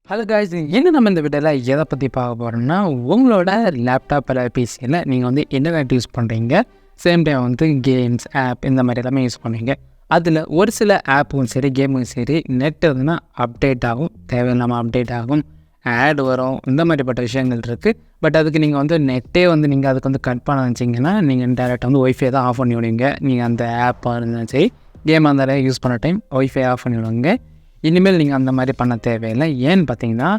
Hello guys, நம்ம இந்த வீடியோவில் எதை பற்றி பார்க்க போகிறோம்னா, உங்களோட லேப்டாப் இல்லை பிசியில் நீங்கள் வந்து இன்டர்நெட் யூஸ் பண்ணுறீங்க, சேம் டைம் வந்து கேம்ஸ் ஆப் இந்த மாதிரி எல்லாமே யூஸ் பண்ணுவீங்க. அதில் ஒரு சில ஆப்பும் சரி கேமும் சரி நெட் இருந்துன்னா அப்டேட் ஆகும், தேவையில்லாமல் அப்டேட் ஆகும், ஆட் வரும், இந்த மாதிரிப்பட்ட விஷயங்கள் இருக்குது. பட் அதுக்கு நீங்கள் வந்து நெட்டே வந்து நீங்கள் அதுக்கு வந்து கட் பண்ண வச்சிங்கன்னா நீங்கள் டேரெக்டாக வந்து ஒய்ஃபை தான் ஆஃப் பண்ணி விடுவீங்க. நீங்கள் அந்த ஆப்பாக இருந்தாலும் சரி கேமாக இருந்தாலும் யூஸ் பண்ண டைம் ஒய்ஃபை ஆஃப் பண்ணி விடுவீங்க. இனிமேல் நீங்கள் அந்த மாதிரி பண்ண தேவையில்லை. ஏன்னு பார்த்தீங்கன்னா,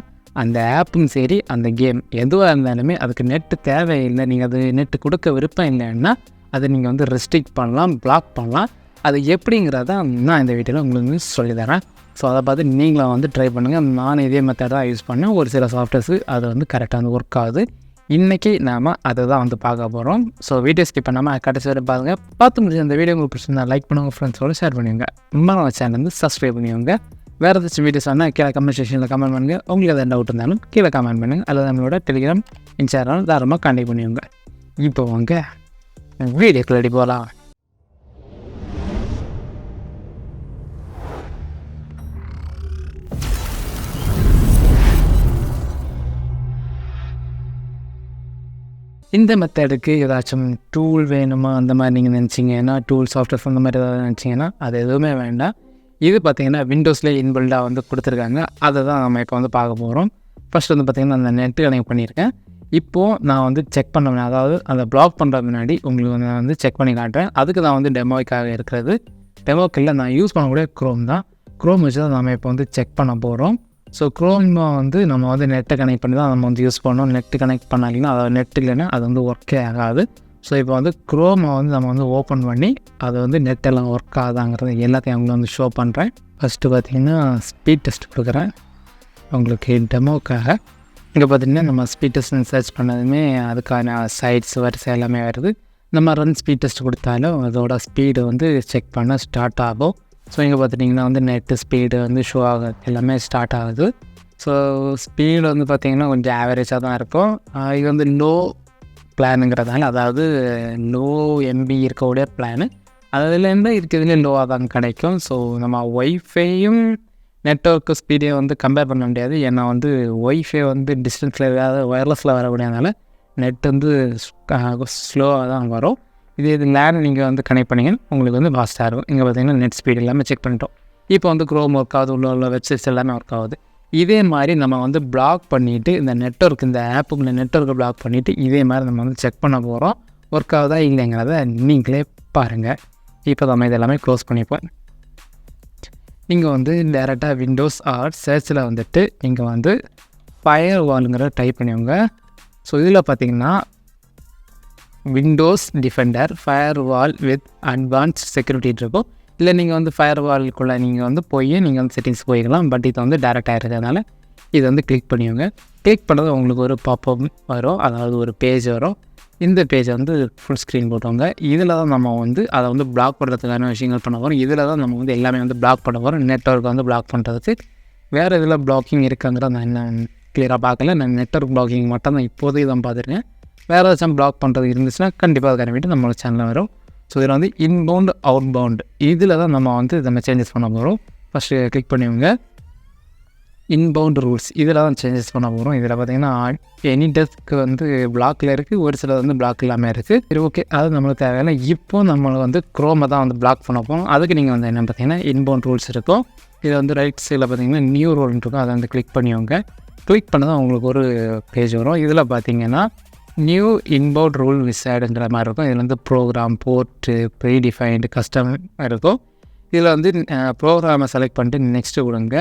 அந்த ஆப்பும் சரி அந்த கேம் எதுவாக இருந்தாலுமே அதுக்கு நெட்டு தேவையில்லை. நீங்கள் அது நெட்டு கொடுக்க விருப்பம் இல்லைன்னா அதை நீங்கள் வந்து ரெஸ்ட்ரிக்ட் பண்ணலாம், பிளாக் பண்ணலாம். அது எப்படிங்கிறத நான் இந்த வீடியோவில் உங்களுக்கு சொல்லித்தரேன். ஸோ அதை பார்த்து நீங்களும் வந்து ட்ரை பண்ணுங்கள். நான் இதே மெத்தட் தான் யூஸ் பண்ணேன். ஒரு சில சாஃப்ட்வேர்ஸு அது வந்து கரெக்டாக வந்து ஒர்க் ஆகுது. இன்றைக்கி நாம் அதை தான் வந்து பார்க்க போகிறோம். ஸோ வீடியோ ஸ்கிப் பண்ணாமல் கடைசி வரை பாருங்கள். பார்த்து முடிஞ்ச அந்த வீடியோ உங்களுக்கு பிடிச்சிருந்தா லைக் பண்ணுங்கள், ஃப்ரெண்ட்ஸோடு ஷேர் பண்ணுவீங்க. நம்ம சேனல் வந்து சப்ஸ்கிரைப் பண்ணிவிங்க. வேறு ஏதாச்சும் வீடியோஸ் ஆனால் கீழே கமெண்ட் செக்ஷனில் கமெண்ட் பண்ணுங்கள். உங்களுக்கு எதாவது டவுட் இருந்தாலும் கீழே கமெண்ட் பண்ணுங்கள். அல்லது நம்மளோட டெலிகிராம் இன்ஸ்டாகிராம் தாராளமாக கான்டெக்ட் பண்ணுவீங்க. இப்போ வாங்க வீடியோக்கு ரெடி போகலாம். இந்த மெத்தடுக்கு ஏதாச்சும் டூல் வேணுமா அந்த மாதிரி நீங்கள் நினச்சிங்கன்னா, டூல் சாஃப்ட்வேர்ஸ் அந்த மாதிரி ஏதாவது நினச்சிங்கன்னா அது எதுவுமே வேண்டாம். இது பார்த்திங்கன்னா விண்டோஸ்லேயே இன்பில்டாக வந்து கொடுத்துருக்காங்க. அதை தான் நம்ம இப்போ வந்து பார்க்க போகிறோம். ஃபஸ்ட் வந்து பார்த்திங்கன்னா அந்த நெட்டு கனெக்ட் பண்ணியிருக்கேன். இப்போது நான் வந்து செக் பண்ண, அதாவது அதை பிளாக் பண்ணுற முன்னாடி உங்களுக்கு நான் வந்து செக் பண்ணி காட்டுறேன். அதுக்கு நான் வந்து டெமோக்காக இருக்கிறது. டெமோக்கு இல்லை, நான் யூஸ் பண்ணக்கூடிய க்ரோம் தான். க்ரோம் வச்சு தான் நம்ம இப்போ வந்து செக் பண்ண போகிறோம். ஸோ க்ரோமை வந்து நம்ம வந்து நெட்டை கனெக்ட் பண்ணி தான் நம்ம வந்து யூஸ் பண்ணோம். நெட்டு கனெக்ட் பண்ணாலிங்கன்னா அதாவது நெட் இல்லைன்னா அது வந்து ஒர்க்கே ஆகாது. ஸோ இப்போ வந்து க்ரோமை வந்து நம்ம வந்து ஓப்பன் பண்ணி அதை வந்து நெட்டெல்லாம் ஒர்க் ஆகுதாங்கிறது எல்லாத்தையும் அவங்களுக்கு வந்து ஷோ பண்ணுறேன். ஃபஸ்ட்டு பார்த்திங்கன்னா ஸ்பீட் டெஸ்ட் கொடுக்குறேன் உங்களுக்கு டெமோக்காக. இங்கே பார்த்திங்கன்னா நம்ம ஸ்பீட் டெஸ்ட்னு சர்ச் பண்ணதுமே அதுக்கான சைட்ஸ் வரிசை எல்லாமே வருது. நம்ம ரன் ஸ்பீட் டெஸ்ட் கொடுத்தாலும் அதோட ஸ்பீடு வந்து செக் பண்ண ஸ்டார்ட் ஆகும். ஸோ இங்கே பார்த்துட்டிங்கன்னா வந்து நெட்டு ஸ்பீடு வந்து ஷோ ஆகுது, எல்லாமே ஸ்டார்ட் ஆகுது. ஸோ ஸ்பீடு வந்து பார்த்திங்கன்னா கொஞ்சம் ஆவரேஜாக தான் இருக்கும். இது வந்து லோ பிளானுங்கிறதால, அதாவது லோ எம்பி இருக்கக்கூடிய பிளானு அதுலேருந்து இருக்கிறதுலே லோவாக தான் கிடைக்கும். ஸோ நம்ம ஒய்ஃபையும் நெட்ஒர்க்கு ஸ்பீடையும் வந்து கம்பேர் பண்ண முடியாது. ஏன்னா வந்து ஒய்ஃபை வந்து டிஸ்டன்ஸில் இல்லாத ஒயர்லெஸில் வரக்கூடியதுனால நெட் வந்து ஸ்லோவாக தான் வரும். இது லேண்ட் நீங்கள் வந்து கனெக்ட் பண்ணிங்கன்னா உங்களுக்கு வந்து ஃபாஸ்ட்டாக இருக்கும். இங்கே பார்த்திங்கன்னா நெட் ஸ்பீடு எல்லாமே செக் பண்ணிட்டோம். இப்போ வந்து க்ரோம் ஒர்க் ஆகுது, உள்ள வெப்சைட்ஸ் எல்லாமே ஒர்க் ஆகுது. இதே மாதிரி நம்ம வந்து பிளாக் பண்ணிவிட்டு இந்த நெட்ஒர்க், இந்த ஆப்புக்குள்ள நெட்ஒர்க்கை பிளாக் பண்ணிவிட்டு இதே மாதிரி நம்ம வந்து செக் பண்ண போகிறோம். ஒர்க் ஆகுதா இல்லைங்கிறத நீங்களே பாருங்கள். இப்போ நம்ம இதெல்லாமே க்ளோஸ் பண்ணிப்போம். நீங்கள் வந்து டேரெக்டாக விண்டோஸ் ஆர் சர்ச்சில் வந்துட்டு இங்கே வந்து ஃபயர் வாலுங்கிற டைப் பண்ணிவிங்க. ஸோ இதில் பார்த்திங்கன்னா Windows Defender fire wall with advanced security இருக்கும். இல்லை நீங்கள் வந்து ஃபயர் வால்குள்ளே நீங்கள் வந்து போய் நீங்கள் வந்து செட்டிங்ஸ் போய்க்கலாம். பட் இது வந்து டேரெக்டாக இருக்கிறதுனால இது வந்து கிளிக் பண்ணிவிங்க. கிளிக் பண்ணது உங்களுக்கு ஒரு பாப்அப் வரும், அதாவது ஒரு பேஜ் வரும். இந்த பேஜை வந்து ஃபுல் ஸ்க்ரீன் போட்டவங்க. இதில் தான் நம்ம வந்து அதை வந்து பிளாக் பண்ணுறதுக்கான விஷயங்கள் பண்ண போகிறோம். இதில் தான் நம்ம வந்து எல்லாமே வந்து பிளாக் பண்ண போகிறோம். நெட்ஒர்க் வந்து பிளாக் பண்ணுறதுக்கு வேறு இதில் பிளாக்கிங் இருக்குங்கிற நான் என்ன கிளியராக பார்க்கல. நான் நெட்ஒர்க் பிளாக்கிங் மட்டும் தான் இப்போதைக்கு தான் பார்த்துருக்கேன். வேறு ஏதாச்சும் பிளாக் பண்ணுறது இருந்துச்சுன்னா கண்டிப்பாக அதை கனெக்ட் நம்மளோட சேனலில் வரும். ஸோ இதில் வந்து இன்பவுண்ட் அவுட்பவுண்ட் இதில் தான் நம்ம வந்து நம்ம சேஞ்சஸ் பண்ண போகிறோம். ஃபஸ்ட்டு கிளிக் பண்ணிவிங்க. இன்பவுண்ட் ரூல்ஸ் இதில் தான் சேஞ்சஸ் பண்ண போகிறோம். இதில் பார்த்திங்கன்னா எனி டெஸ்க்கு வந்து பிளாக்கில் இருக்குது, ஒரு சில வந்து பிளாக் இல்லாமல் இருக்குது. சரி, ஓகே, அது நம்மளுக்கு தேவையில்லை. இப்போ நம்ம வந்து க்ரோமை தான் வந்து பிளாக் பண்ண போகிறோம். அதுக்கு நீங்கள் வந்து என்ன பார்த்திங்கன்னா இன்பவுண்ட் ரூல்ஸ் இருக்கும். இதில் வந்து ரைட் சைடில் பார்த்திங்கன்னா நியூ ரோல்னு இருக்கும். அதை வந்து கிளிக் பண்ணிவிங்க. கிளிக் பண்ணதான் உங்களுக்கு ஒரு பேஜ் வரும். இதில் பார்த்திங்கன்னா நியூ இன்பவுண்ட் ரூல் விசைடுங்கிற மாதிரி இருக்கும். இதில் வந்து ப்ரோக்ராம், போர்ட்டு, ப்ரீடிஃபைன்டு, கஸ்டம் இருக்கும். இதில் வந்து ப்ரோக்ராமை செலக்ட் பண்ணிட்டு நெக்ஸ்ட்டு கொடுங்க.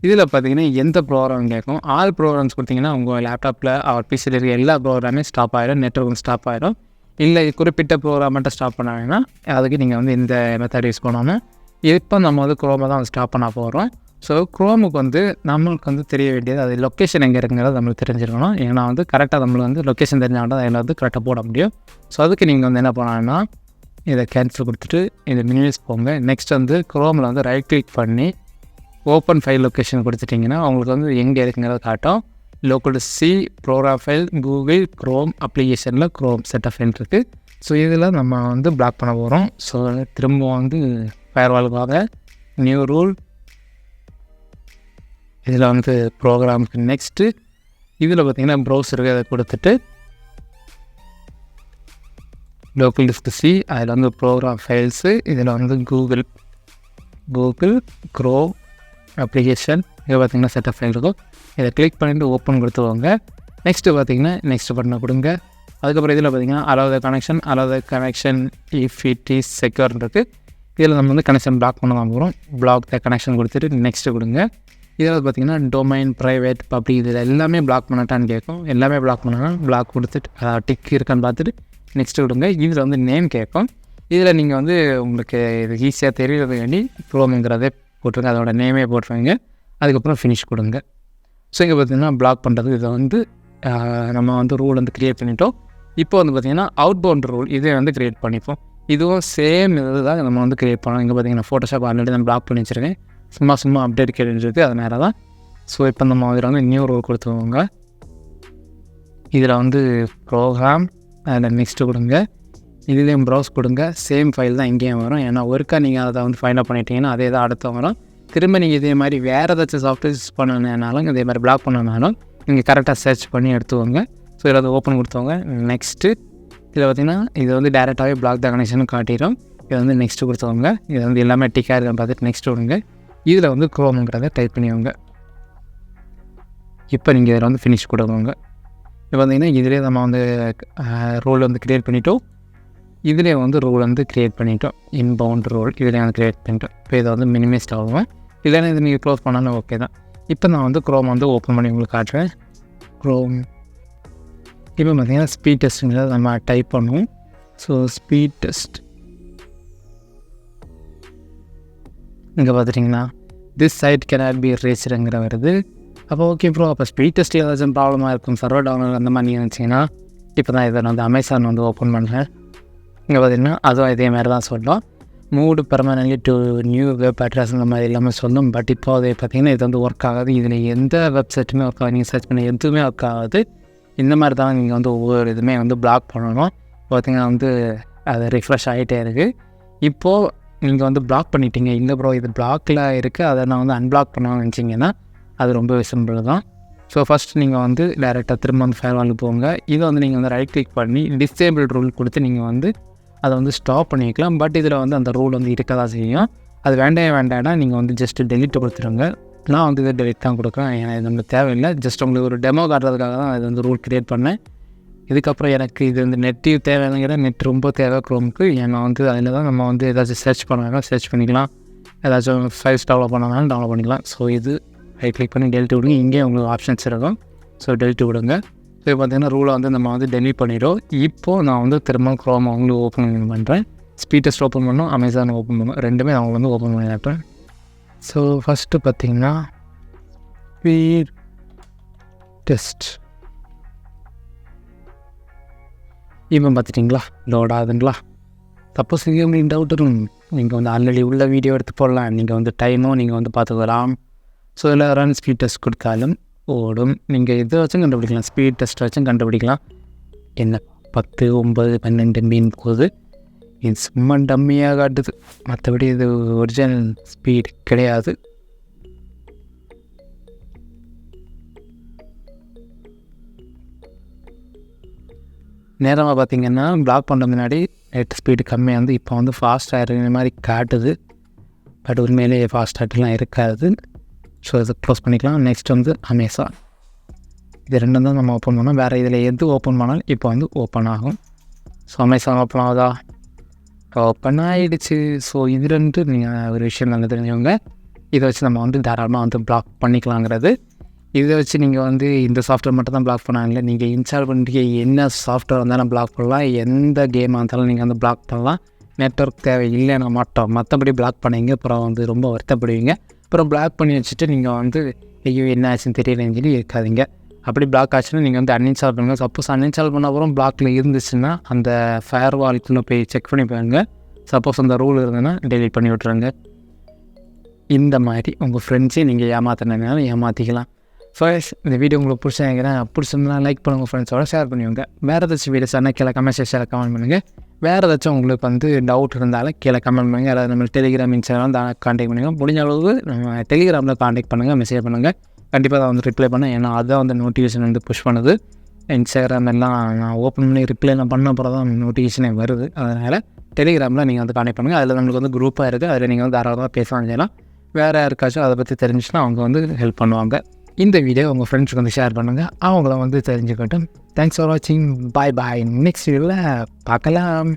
இதில் பார்த்திங்கன்னா எந்த ப்ரோக்ராம் கேட்கும். ஆல் ப்ரோக்ராம்ஸ் கொடுத்திங்கன்னா உங்கள் லேப்டாப்பில் அவர் பிசியில் இருக்க எல்லா ப்ரோக்ராமே ஸ்டாப் ஆகிடும், நெட்ஒர்க்கும் ஸ்டாப் ஆகிடும். இல்லை குறிப்பிட்ட ப்ரோக்ராம் மட்டும் ஸ்டாப் பண்ணாங்கன்னா அதுக்கு நீங்கள் வந்து இந்த மெத்தட் யூஸ் பண்ணணும். இப்போ நம்ம வந்து க்ரோமை தான் ஸ்டாப் பண்ண போகிறோம். ஸோ க்ரோமுக்கு வந்து நம்மளுக்கு வந்து தெரிய வேண்டியது அது லொக்கேஷன் எங்கே இருக்குங்கிறது நம்மளுக்கு தெரிஞ்சிருக்கணும். ஏன்னா வந்து கரெக்டாக நம்மளுக்கு வந்து லொக்கேஷன் தெரிஞ்சால் தான் அதில் வந்து கரெக்டாக போட முடியும். ஸோ அதுக்கு நீங்கள் வந்து என்ன பண்ணணும்னா இதை கேன்சல் கொடுத்துட்டு இது மினிமைஸ் போங்க. நெக்ஸ்ட் வந்து க்ரோமில் வந்து ரைட் கிளிக் பண்ணி ஓப்பன் ஃபைல் லொக்கேஷன் கொடுத்துட்டிங்கன்னா உங்களுக்கு வந்து எங்கே இருக்குங்கிறத காட்டும். Local C program file Google Chrome அப்ளிகேஷனில் க்ரோம் செட் ஆஃப் ஃபைல் இருக்குது. ஸோ இதில் நம்ம வந்து பிளாக் பண்ண போகிறோம். ஸோ திரும்ப வந்து ஃபயர் வாலுக்கு வாங்க, நியூ ரூல், இதில் வந்து ப்ரோக்ராமுக்கு நெக்ஸ்ட்டு இதில் பார்த்திங்கன்னா ப்ரௌசருக்கு அதை கொடுத்துட்டு லோக்கல் டிஸ்க் சி, அதில் வந்து ப்ரோக்ராம் ஃபைல்ஸு, இதில் வந்து கூகுள் க்ரோம் அப்ளிகேஷன், இதை பார்த்திங்கன்னா செட்டப் ஃபைல் இருக்கும். இதை கிளிக் பண்ணிவிட்டு ஓப்பன் கொடுத்துவாங்க. நெக்ஸ்ட்டு பார்த்திங்கன்னா நெக்ஸ்ட் பட்டனை கொடுங்க. அதுக்கப்புறம் இதில் பார்த்திங்கன்னா allow connection if it is secure இருக்குது. இதில் நம்ம வந்து கனெக்ஷன் பிளாக் பண்ண தான் போகிறோம். பிளாக் த கனெக்ஷன் கொடுத்துட்டு நெக்ஸ்ட்டு கொடுங்க. இதில் பார்த்திங்கன்னா டொமைன், ப்ரைவேட், பப்ளிக் இதில் எல்லாமே பிளாக் பண்ணட்டான்னு கேட்கும். எல்லாமே பிளாக் பண்ணனா பிளாக் கொடுத்துட்டு டிக் இருக்கான்னு பார்த்துட்டு நெக்ஸ்ட்டு கொடுங்க. இதில் வந்து நேம் கேட்கும். இதில் நீங்கள் வந்து உங்களுக்கு இது ஈஸியாக தெரியறது வேண்டி க்ரோமுங்கிறதே போட்டுருங்க, அதோட நேமே போட்டுருங்க. அதுக்கப்புறம் ஃபினிஷ் கொடுங்க. ஸோ இங்கே பார்த்திங்கன்னா பிளாக் பண்ணுறது இதை வந்து நம்ம வந்து ரூல் வந்து க்ரியேட் பண்ணிட்டோம். இப்போ வந்து பார்த்திங்கன்னா அவுட் பவுண்ட் ரூல் இதே வந்து க்ரியேட் பண்ணிப்போம். இதுவும் சேம் இது தான் நம்ம வந்து க்ரியேட் பண்ணோம். இங்கே பார்த்திங்கன்னா ஃபோட்டோஷாப் ஆல்ரெடி நான் பிளாக் பண்ணி வச்சுருக்கேன். சும்மா அப்டேட் கேட்டுருக்கு, அதனால தான். ஸோ இப்போ நம்ம இதில் வந்து நியூ ரூல் கொடுத்துருவோங்க. இதில் வந்து ப்ரோக்ராம், அதில் நெக்ஸ்ட்டு கொடுங்க. இதுலேயும் ப்ரௌஸ் கொடுங்க. சேம் ஃபைல் தான் இங்கேயும் வரும். ஏன்னா ஒருக்கா நீங்கள் அதை வந்து ஃபைண்ட் அவுட் பண்ணிட்டீங்கன்னா அதே தான் அடுத்த வரும். திரும்ப நீங்கள் இதே மாதிரி வேறு ஏதாச்சும் சாஃப்ட்வேர் யூஸ் பண்ணனாலும் இதே மாதிரி பிளாக் பண்ணனாலும் நீங்கள் கரெக்டாக சர்ச் பண்ணி எடுத்துவோங்க. ஸோ இதில் வந்து ஓப்பன் கொடுத்தவங்க. நெக்ஸ்ட்டு இதில் பார்த்திங்கன்னா இது வந்து டேரெக்டாகவே பிளாக் த கனெக்ஷன் காட்டிடும். இதை வந்து நெக்ஸ்ட்டு கொடுத்தவங்க. இது வந்து எல்லாமே டிக்காக இருக்க பார்த்துட்டு நெக்ஸ்ட்டு விடுங்க. இதில் வந்து க்ரோமுங்கிறத டைப் பண்ணிவிடுங்க. இப்போ நீங்கள் இதில் வந்து ஃபினிஷ் கொடுங்க. இப்போ பார்த்திங்கன்னா இதிலே நம்ம வந்து ரூல் வந்து க்ரியேட் பண்ணிட்டோம். இதிலே வந்து ரூல் வந்து க்ரியேட் பண்ணிட்டோம். இன்பவுண்ட் ரூல் இதிலே வந்து க்ரியேட் பண்ணிட்டோம். இப்போ இதை வந்து மினிமைஸ்ட் ஆகும். இல்லைன்னா இது நீங்கள் க்ளோஸ் பண்ணாலும் ஓகே தான். இப்போ நான் வந்து க்ரோம் வந்து ஓப்பன் பண்ணி உங்களுக்கு காட்டுறேன். க்ரோம் இப்போ பார்த்திங்கன்னா ஸ்பீட் டெஸ்ட்டுங்கிறத நம்ம டைப் பண்ணுவோம். ஸோ ஸ்பீட் டெஸ்ட் இங்கே பார்த்துட்டிங்கன்னா திஸ் சைட் கேனாட் பி ரீச்டுங்கிற வருது. அப்போ ஓகே ப்ரோ, அப்போ ஸ்பீட் டெஸ்ட் ஏதாச்சும் ப்ராப்ளமாக இருக்கும், சர்வர் டவுன்லோட் அந்த மாதிரி நினச்சிங்கன்னா இப்போ தான் இதை வந்து அமேசான் வந்து ஓப்பன் பண்ணுறேன். இங்கே பார்த்திங்கன்னா அதுவும் இதே மாதிரி தான் சொல்லும். Moved permanently to new web address அந்த மாதிரி எல்லாமே சொல்லும். பட் இப்போ அதை பார்த்திங்கன்னா இது வந்து ஒர்க் ஆகாது. இதில் எந்த வெப்சைட்டுமே ஒர்க் ஆகாது. நீங்கள் சர்ச் பண்ண எதுவுமே ஒர்க் ஆகாது. இந்த மாதிரி தான் நீங்கள் வந்து ஒவ்வொரு இதுவுமே வந்து பிளாக் பண்ணணும். பார்த்திங்கன்னா வந்து அது ரிஃப்ரெஷ் ஆகிட்டே இருக்குது. இப்போது நீங்கள் வந்து பிளாக் பண்ணிட்டீங்க, இல்லை ப்ரோ இது பிளாக்கில் இருக்குது, அதை நான் வந்து அன்பிளாக் பண்ணணும்னு நினச்சிங்கன்னா அது ரொம்ப சிம்பிள் தான். ஸோ ஃபஸ்ட் நீங்கள் வந்து டேரெக்டாக திரும்ப வந்து ஃபயர்வாலுக்கு போங்க. இதை வந்து நீங்கள் வந்து ரைட் கிளிக் பண்ணி டிசேபிள் ரூல் கொடுத்து நீங்கள் வந்து அதை வந்து ஸ்டாப் பண்ணிக்கலாம். பட் இதில் வந்து அந்த ரூல் வந்து இருக்க தான் செய்யும். அது வேண்டாம்னா நீங்கள் வந்து ஜஸ்ட்டு டெலிட் கொடுத்துருங்க. நான் வந்து இதை டெலிட் தான் கொடுக்குறேன். ஏன்னா இது நம்மளுக்கு தேவையில்லை. ஜஸ்ட் உங்களுக்கு ஒரு டெமோ காட்டுறதுக்காக தான் இது வந்து ரூல் க்ரியேட் பண்ணேன். இதுக்கப்புறம் எனக்கு இது வந்து நெட்டு தேவைங்கிற நெட் ரொம்ப தேவை க்ரோமுக்கு. ஏன்னா வந்து அதில் தான் நம்ம வந்து ஏதாச்சும் சர்ச் பண்ணாலும் சர்ச் பண்ணிக்கலாம், ஏதாச்சும் ஃபைல்ஸ் டெவலப் பண்ணாலும் டெவலப் பண்ணிக்கலாம். ஸோ இது ரைட் கிளிக் பண்ணி டெலிட் விடுங்க. இங்கே உங்களுக்கு ஆப்ஷன்ஸ் இருக்கும். ஸோ டெலிட் விடுங்க. ஸோ இப்போ பார்த்திங்கன்னா ரூலை வந்து நம்ம வந்து டெலிட் பண்ணிவிடும். இப்போது நான் வந்து திரும்ப க்ரோம் அவங்களுக்கு ஓப்பன் பண்ணுறேன். ஸ்பீட் டெஸ்ட் ஓப்பன் பண்ணோம், அமேசான் ஓப்பன் பண்ணுவோம். ரெண்டுமே அவங்க வந்து ஓப்பன் பண்ணி காட்டுறேன். ஸோ ஃபஸ்ட்டு பார்த்திங்கன்னா ஸ்பீட் டெஸ்ட் இப்போ பார்த்துட்டிங்களா லோட் ஆகுதுங்களா? சப்போஸ் நீங்கள் உங்களுக்கு டவுட் இருக்கும், நீங்கள் வந்து ஆல்ரெடி உள்ள வீடியோ எடுத்து போடலாம். நீங்கள் வந்து டைமும் நீங்கள் வந்து பார்த்துக்கலாம். ஸோ இதில் ரன் ஸ்பீட் டெஸ்ட் கொடுத்தாலும் ஓடும். நீங்கள் இதை வச்சும் கண்டுபிடிக்கலாம், ஸ்பீட் டெஸ்ட் வச்சும் கண்டுபிடிக்கலாம். என்ன 10, 9, 12 மீன் போகுது. இது சும்மா டம்மியாக காட்டுது, மற்றபடி இது ஒரிஜினல் ஸ்பீட் கிடையாது. நேரமாக பார்த்திங்கன்னா பிளாக் பண்ணுற முன்னாடி நெட் ஸ்பீடு கம்மியாக வந்து இப்போ வந்து ஃபாஸ்ட்டாக இருக்கிற மாதிரி காட்டுது. பட் உண்மையிலேயே ஃபாஸ்ட்டாகலாம் இருக்காது. ஸோ இதை க்ளோஸ் பண்ணிக்கலாம். நெக்ஸ்ட் வந்து அமேசான், இது ரெண்டும் தான் நம்ம ஓப்பன் பண்ணோம். வேறு இதில் எது ஓப்பன் பண்ணாலும் இப்போ வந்து ஓப்பன் ஆகும். ஸோ அமேசான் ஓப்பன் ஆகுதா? ஓப்பன் ஆகிடுச்சு. ஸோ இது ரெண்டு நீங்கள் ஒரு விஷயம் நல்லா தெரிஞ்சவங்க. இதை வச்சு நம்ம வந்து தாராளமாக வந்து பிளாக் பண்ணிக்கலாங்கிறது. இதை வச்சு நீங்கள் வந்து இந்த சாஃப்ட்வேர் மட்டும் தான் பிளாக் பண்ணாங்களே, நீங்கள் இன்ஸ்டால் பண்ணிட்டு என்ன சாஃப்ட்வேர் வந்தாலும் பிளாக் பண்ணலாம். எந்த கேமாக இருந்தாலும் நீங்கள் வந்து பிளாக் பண்ணலாம். நெட்ஒர்க் தேவை இல்லைன்னா மட்டும், மற்றபடி பிளாக் பண்ணிங்க அப்புறம் வந்து ரொம்ப வருத்தப்படுவீங்க. அப்புறம் பிளாக் பண்ணி வச்சுட்டு நீங்கள் வந்து ஐயோ என்ன ஆச்சுன்னு தெரியலன்னு சொல்லி இருக்காதிங்க. அப்படி பிளாக் ஆச்சுன்னா நீங்கள் வந்து அன்இன்ஸ்டால் பண்ணுங்கள். சப்போஸ் அன்இன்ஸ்டால் பண்ண அப்புறம் பிளாக்கில் இருந்துச்சுன்னா அந்த ஃபயர் வால்க்குள்ளே போய் செக் பண்ணி பாருங்க. சப்போஸ் அந்த ரூல் இருந்ததுன்னா டெலீட் பண்ணி விட்ருங்க. இந்த மாதிரி உங்கள் ஃப்ரெண்ட்ஸையும் நீங்கள் ஏமாத்தினாலும் ஏமாற்றிக்கலாம். ஃபர்ஸ்ட் இந்த வீடியோ உங்களுக்கு பிடிச்சிருந்தா லைக் பண்ணுங்கள், ஃப்ரெண்ட்ஸோட ஷேர் பண்ணுவாங்க. வேறு ஏதாச்சும் வீடியோஸ் ஆனால் கீழே கமெண்ட் செக்ஷனில் கமெண்ட் பண்ணுங்கள். வேறு ஏதாச்சும் உங்களுக்கு வந்து டவுட் இருந்தாலும் கீழே கமெண்ட் பண்ணுங்கள். அதாவது நம்ம டெலிகிராம் இன்ஸ்டாகிராம் தான் கான்டாக்ட் பண்ணுங்கள். முடிஞ்ச அளவுக்கு நம்ம டெலிகிராமில் கான்டாக்ட் பண்ணுங்கள், மெசேஜ் பண்ணுங்கள். கண்டிப்பாக நான் வந்து ரிப்ளை பண்ணேன். ஏன்னா அதுதான் வந்து நோட்டிஃபிகேஷன் வந்து புஷ் பண்ணுது. இன்ஸ்டாகிராம் எல்லாம் நான் ஓப்பன் பண்ணி ரிப்ளைலாம் பண்ண அப்புறம் தான் நோட்டிஃபிகேஷனே வருது. அதனால் டெலிகிராமில் நீங்கள் வந்து கான்டெக்ட் பண்ணுங்கள். அதில் நம்மளுக்கு வந்து குரூப்பாக இருக்குது. அதில் நீங்கள் வந்து தாராளமாக பேசலாம் செய்யலாம். வேறு யாருக்காச்சும் அதை பற்றி தெரிஞ்சுச்சுன்னா அவங்க வந்து ஹெல்ப் பண்ணுவாங்க. இந்த வீடியோ உங்கள் ஃப்ரெண்ட்ஸுக்கு வந்து ஷேர் பண்ணுங்கள். அவங்கள வந்து தெரிஞ்சுக்கட்டும். தேங்க்ஸ் ஃபார் வாட்சிங். பாய் பாய். நெக்ஸ்ட் வீடியோவில் பார்க்கலாம்.